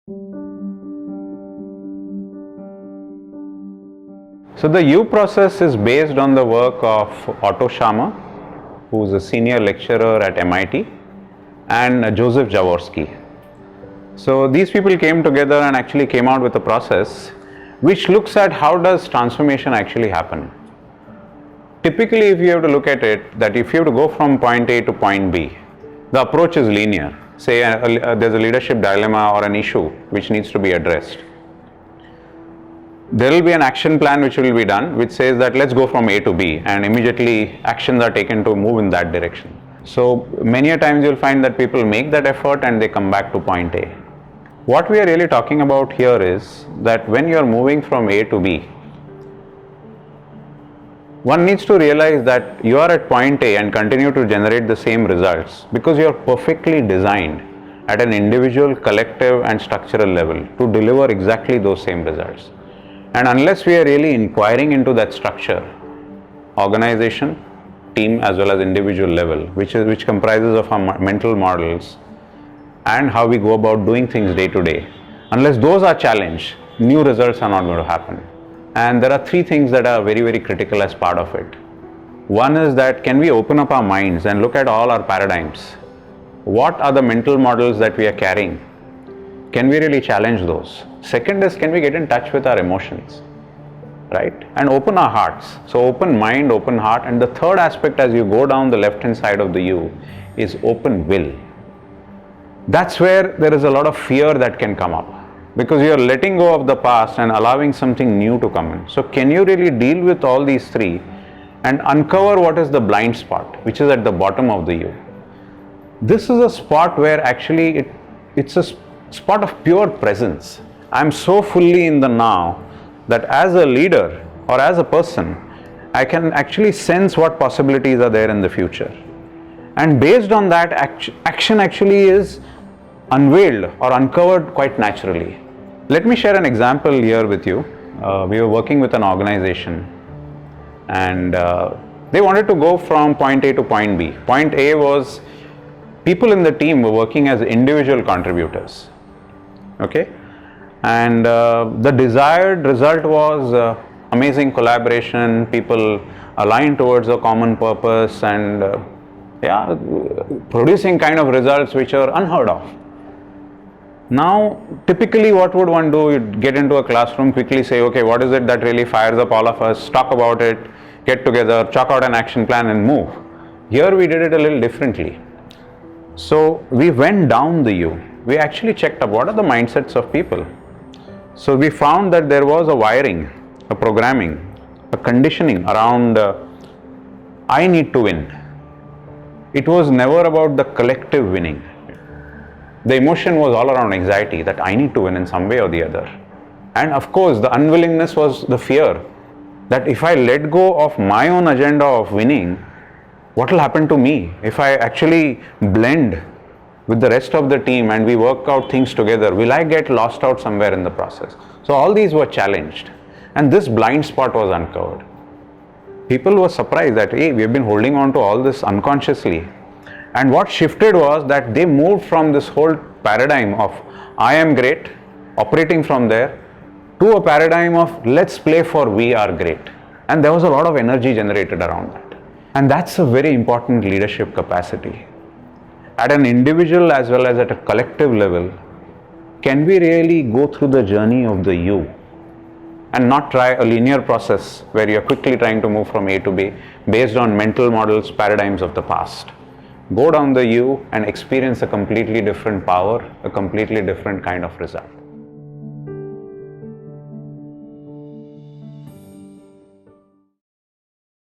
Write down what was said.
So the U process is based on the work of Otto Scharmer, who is a senior lecturer at MIT, and Joseph Jaworski. So these people came together and actually came out with a process which looks at how does transformation actually happen. Typically, if you have to look at it, that if you have to go from point A to point B, the approach is linear. Say there's a leadership dilemma or an issue which needs to be addressed. There will be an action plan which will be done, which says that let's go from A to B, and immediately actions are taken to move in that direction. So many a times you'll find that people make that effort and they come back to point A. What we are really talking about here is that when you're moving from A to B, one needs to realize that you are at point A and continue to generate the same results because you are perfectly designed at an individual, collective and structural level to deliver exactly those same results. And unless we are really inquiring into that structure, organization, team as well as individual level, which comprises of our mental models and how we go about doing things day to day, unless those are challenged, new results are not going to happen. And there are three things that are very, very critical as part of it. One is that can we open up our minds and look at all our paradigms? What are the mental models that we are carrying? Can we really challenge those? Second is, can we get in touch with our emotions, right? And open our hearts. So open mind, open heart. And the third aspect as you go down the left hand side of the U is open will. That's where there is a lot of fear that can come up because you are letting go of the past and allowing something new to come in. So can you really deal with all these three and uncover what is the blind spot, which is at the bottom of the U? This is a spot where actually it's a spot of pure presence. I'm so fully in the now that as a leader or as a person, I can actually sense what possibilities are there in the future. And based on that, action actually is unveiled or uncovered quite naturally. Let me share an example here with you. We were working with an organization and they wanted to go from point A to point B. Point A was people in the team were working as individual contributors. Okay, and the desired result was amazing collaboration, people aligned towards a common purpose and producing kind of results which are unheard of. Now, typically what would one do? You'd get into a classroom, quickly say, okay, what is it that really fires up all of us, talk about it, get together, chalk out an action plan and move. Here we did it a little differently. So we went down the U. We actually checked up what are the mindsets of people. So we found that there was a wiring, a programming, a conditioning around I need to win. It was never about the collective winning. The emotion was all around anxiety that I need to win in some way or the other. And of course, the unwillingness was the fear that if I let go of my own agenda of winning, what will happen to me? If I actually blend with the rest of the team and we work out things together, will I get lost out somewhere in the process? So all these were challenged and this blind spot was uncovered. People were surprised that, hey, we have been holding on to all this unconsciously. And what shifted was that they moved from this whole paradigm of I am great, operating from there, to a paradigm of let's play for we are great. And there was a lot of energy generated around that. And that's a very important leadership capacity. At an individual as well as at a collective level, can we really go through the journey of the U and not try a linear process where you're quickly trying to move from A to B based on mental models, paradigms of the past? Go down the U and experience a completely different power, a completely different kind of result.